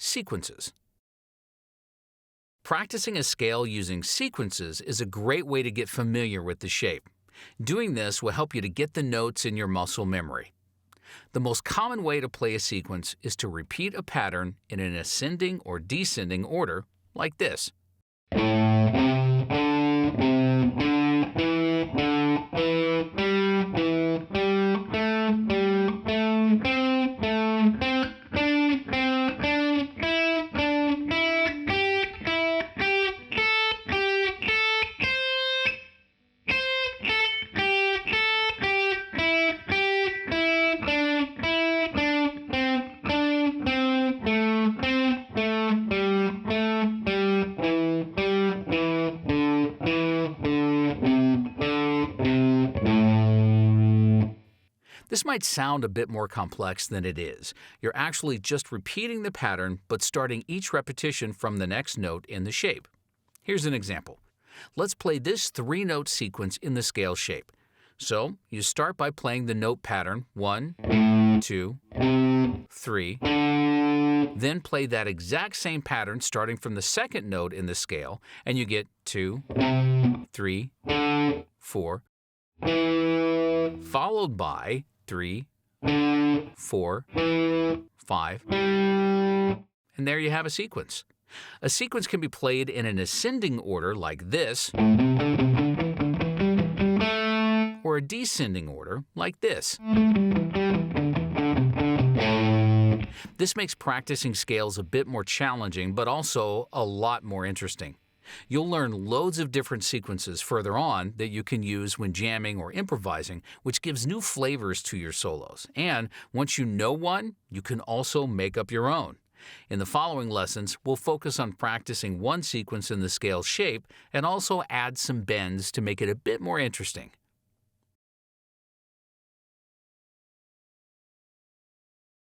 Sequences. Practicing a scale using sequences is a great way to get familiar with the shape. Doing this will help you to get the notes in your muscle memory. The most common way to play a sequence is to repeat a pattern in an ascending or descending order, like this. This might sound a bit more complex than it is. You're actually just repeating the pattern, but starting each repetition from the next note in the shape. Here's an example. Let's play this 3-note sequence in the scale shape. So, you start by playing the note pattern 1, 2, 3. Then play that exact same pattern starting from the second note in the scale, and you get 2, 3, 4, followed by 3, 4, 5, and there you have a sequence. A sequence can be played in an ascending order like this, or a descending order like this. This makes practicing scales a bit more challenging, but also a lot more interesting. You'll learn loads of different sequences further on that you can use when jamming or improvising, which gives new flavors to your solos. And once you know one, you can also make up your own. In the following lessons, we'll focus on practicing one sequence in the scale shape and also add some bends to make it a bit more interesting.